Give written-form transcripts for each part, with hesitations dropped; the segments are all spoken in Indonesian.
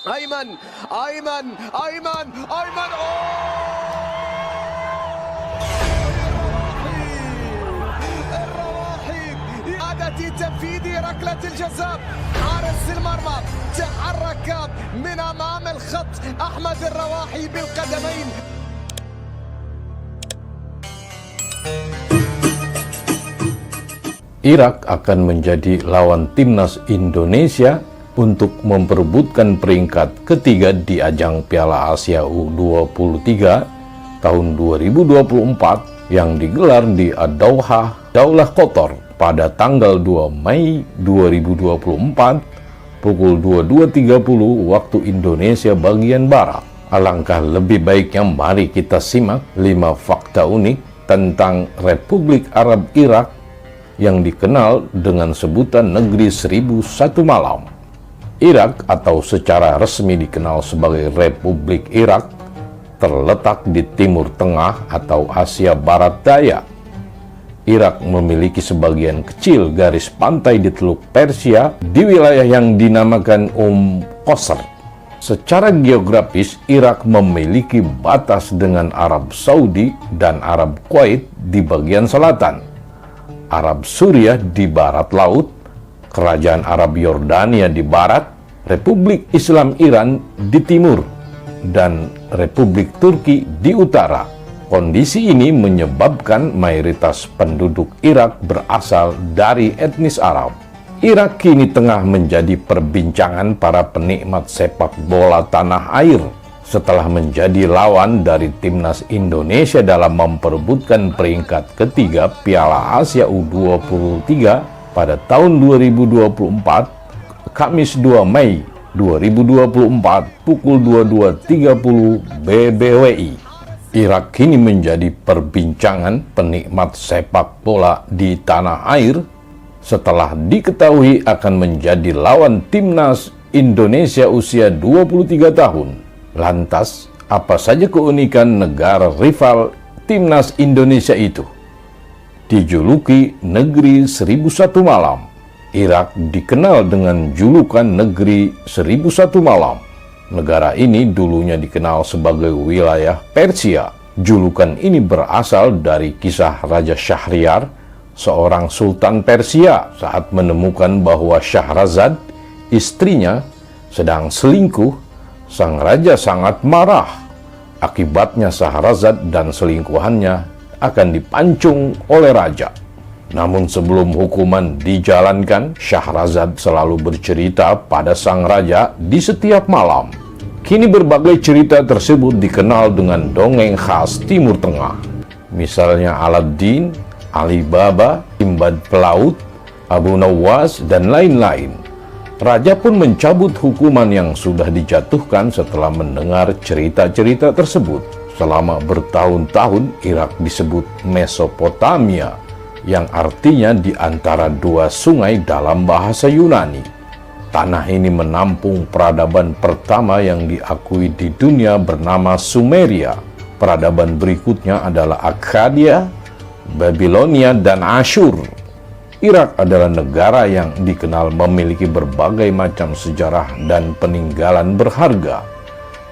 أيمن أيمن أيمن أيمن الرواحي إعادة تنفيذ ركلة الجزاء. حارس المرمى تحرك من أمام الخط أحمد الرواحي بالقدمين. Irak akan menjadi lawan timnas Indonesia untuk memperebutkan peringkat ketiga di ajang Piala Asia U23 tahun 2024 yang digelar di Ad-Dauha, Daulah Qatar pada tanggal 2 Mei 2024 pukul 22.30 waktu Indonesia bagian Barat. Alangkah lebih baiknya mari kita simak 5 fakta unik tentang Republik Arab Irak yang dikenal dengan sebutan Negeri 1001 Malam. Irak atau secara resmi dikenal sebagai Republik Irak terletak di Timur Tengah atau Asia Barat Daya. Irak memiliki sebagian kecil garis pantai di Teluk Persia di wilayah yang dinamakan Qasr. Secara geografis, Irak memiliki batas dengan Arab Saudi dan Arab Kuwait di bagian selatan, Arab Suriah di barat laut, Kerajaan Arab Yordania di barat, Republik Islam Iran di timur, dan Republik Turki di utara. Kondisi ini menyebabkan mayoritas penduduk Irak berasal dari etnis Arab. Irak kini tengah menjadi perbincangan para penikmat sepak bola tanah air setelah menjadi lawan dari timnas Indonesia dalam memperebutkan peringkat ketiga Piala Asia U23 pada tahun 2024, Kamis 2 Mei 2024 pukul 22.30 BBWI. Irak kini menjadi perbincangan penikmat sepak bola di tanah air setelah diketahui akan menjadi lawan timnas Indonesia usia 23 tahun. Lantas, apa saja keunikan negara rival timnas Indonesia itu? Dijuluki Negeri 1001 Malam, Irak dikenal dengan julukan Negeri 1001 Malam. Negara ini dulunya dikenal sebagai wilayah Persia. Julukan ini berasal dari kisah Raja Syahriar, seorang sultan Persia, saat menemukan bahwa Syahrazad, istrinya, sedang selingkuh. Sang raja sangat marah. Akibatnya Syahrazad dan selingkuhannya akan dipancung oleh raja. Namun sebelum hukuman dijalankan, Syahrazad selalu bercerita pada sang raja di setiap malam. Kini berbagai cerita tersebut dikenal dengan dongeng khas Timur Tengah. Misalnya Aladdin, Ali Baba, Simbad Pelaut, Abu Nawas, dan lain-lain. Raja pun mencabut hukuman yang sudah dijatuhkan setelah mendengar cerita-cerita tersebut. Selama bertahun-tahun, Irak disebut Mesopotamia, yang artinya di antara dua sungai dalam bahasa Yunani. Tanah ini menampung peradaban pertama yang diakui di dunia bernama Sumeria. Peradaban berikutnya adalah Akkadia, Babilonia, dan Asyur. Irak adalah negara yang dikenal memiliki berbagai macam sejarah dan peninggalan berharga.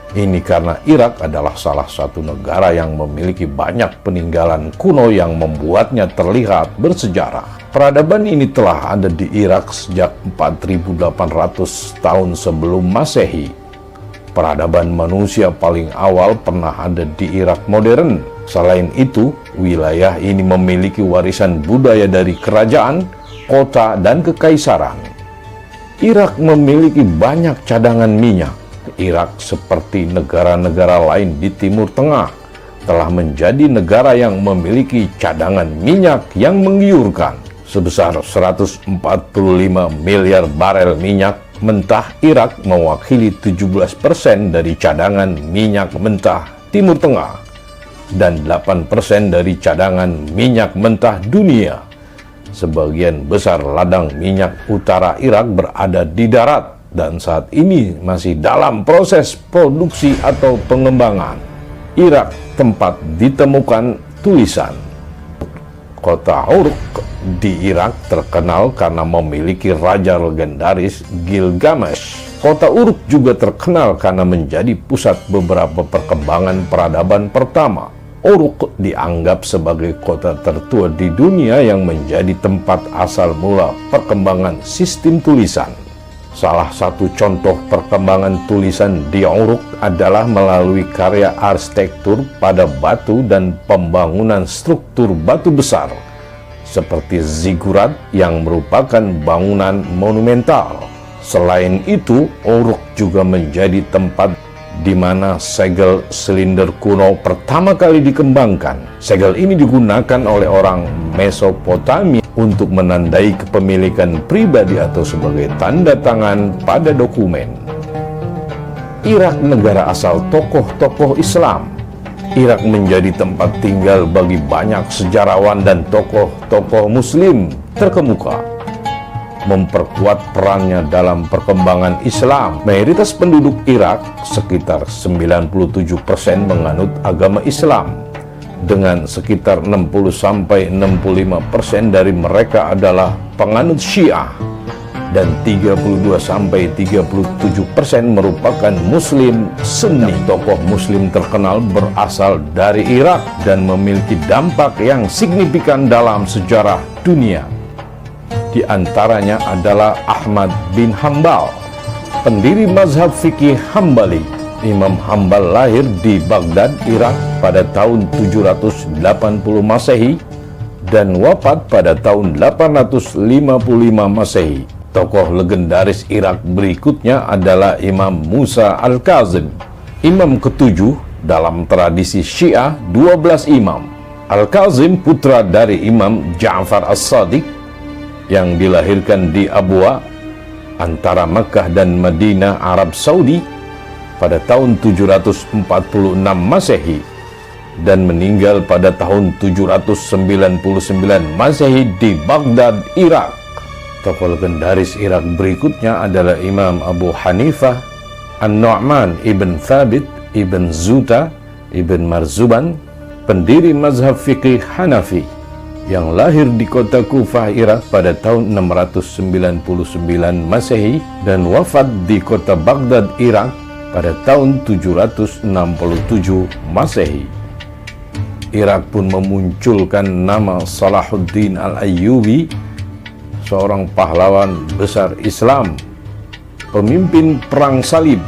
Ini karena Irak adalah salah satu negara yang memiliki banyak peninggalan kuno yang membuatnya terlihat bersejarah. Peradaban ini telah ada di Irak sejak 4.800 tahun sebelum Masehi. Peradaban manusia paling awal pernah ada di Irak modern. Selain itu, wilayah ini memiliki warisan budaya dari kerajaan, kota, dan kekaisaran. Irak memiliki banyak cadangan minyak. Irak, seperti negara-negara lain di Timur Tengah, telah menjadi negara yang memiliki cadangan minyak yang menggiurkan. Sebesar 145 miliar barel minyak mentah, Irak mewakili 17% dari cadangan minyak mentah Timur Tengah dan 8% dari cadangan minyak mentah dunia. Sebagian besar ladang minyak utara Irak berada di darat dan saat ini masih dalam proses produksi atau pengembangan. Irak tempat ditemukan tulisan Kota Uruk di Irak terkenal karena memiliki raja legendaris Gilgamesh. Kota Uruk juga terkenal karena menjadi pusat beberapa perkembangan peradaban pertama. Uruk dianggap sebagai kota tertua di dunia yang menjadi tempat asal mula perkembangan sistem tulisan. Salah satu contoh perkembangan tulisan di Uruk adalah melalui karya arsitektur pada batu dan pembangunan struktur batu besar, seperti zigurat yang merupakan bangunan monumental. Selain itu, Uruk juga menjadi tempat di mana segel silinder kuno pertama kali dikembangkan. Segel ini digunakan oleh orang Mesopotamia untuk menandai kepemilikan pribadi atau sebagai tanda tangan pada dokumen. Irak negara asal tokoh-tokoh Islam. Irak menjadi tempat tinggal bagi banyak sejarawan dan tokoh-tokoh Muslim terkemuka, memperkuat perannya dalam perkembangan Islam. Mayoritas penduduk Irak, sekitar 97%, menganut agama Islam, dengan sekitar 60-65% dari mereka adalah penganut Syiah, dan 32-37% merupakan Muslim Sunni. Tokoh Muslim terkenal berasal dari Irak dan memiliki dampak yang signifikan dalam sejarah dunia. Di antaranya adalah Ahmad bin Hanbal, pendiri mazhab fikih Hambali. Imam Hanbal lahir di Baghdad, Irak pada tahun 780 Masehi dan wafat pada tahun 855 Masehi. Tokoh legendaris Irak berikutnya adalah Imam Musa Al-Kazim, imam ketujuh dalam tradisi Syiah 12 imam. Al-Kazim putra dari Imam Ja'far As-Sadiq yang dilahirkan di Abwa antara Mekah dan Madinah, Arab Saudi pada tahun 746 Masehi dan meninggal pada tahun 799 Masehi di Baghdad, Irak. Tokoh legendaris Irak berikutnya adalah Imam Abu Hanifah, An-Nu'man ibn Thabit ibn Zuta ibn Marzuban, pendiri mazhab fikih Hanafi, yang lahir di kota Kufah, Irak pada tahun 699 Masehi dan wafat di kota Baghdad, Irak pada tahun 767 Masehi. Irak pun memunculkan nama Salahuddin Al-Ayyubi, seorang pahlawan besar Islam, pemimpin perang salib,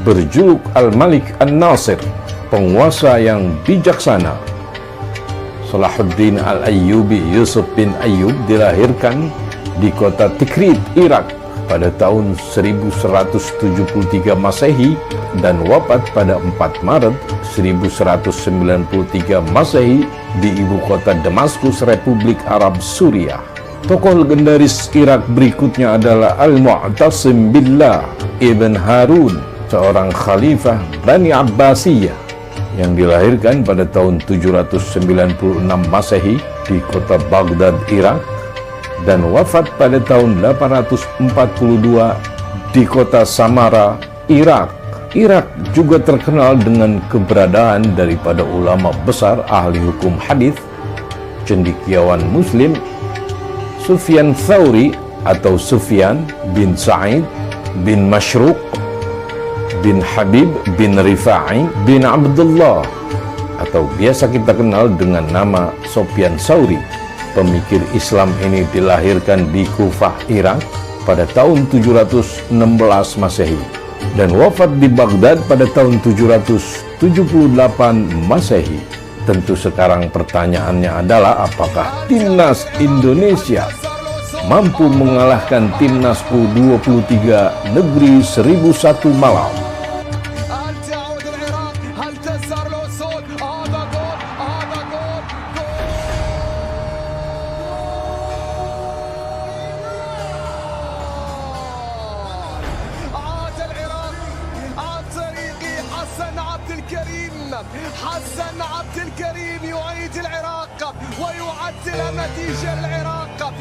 berjuluk Al-Malik An-Nasir, penguasa yang bijaksana. Salahuddin Al-Ayyubi Yusuf bin Ayyub dilahirkan di kota Tikrit, Irak pada tahun 1173 Masehi dan wafat pada 4 Maret 1193 Masehi di ibu kota Damaskus, Republik Arab Suriah. Tokoh legendaris Irak berikutnya adalah Al-Mu'tasim Billah Ibn Harun, seorang khalifah Bani Abbasiyah yang dilahirkan pada tahun 796 Masehi di kota Baghdad, Irak dan wafat pada tahun 842 di kota Samara, Irak. Irak juga terkenal dengan keberadaan daripada ulama besar ahli hukum hadis, cendekiawan Muslim Sufyan Tsauri atau Sufyan bin Sa'id bin Mashruq bin Habib bin Rifa'i bin Abdullah, atau biasa kita kenal dengan nama Sufyan Tsauri. Pemikir Islam ini dilahirkan di Kufah, Irak pada tahun 716 Masehi dan wafat di Baghdad pada tahun 778 Masehi. Tentu sekarang pertanyaannya adalah apakah timnas Indonesia mampu mengalahkan timnas U23 negeri 1001 malam? حسن عبد الكريم يعيد العراق ويعدل نتيجة العراق.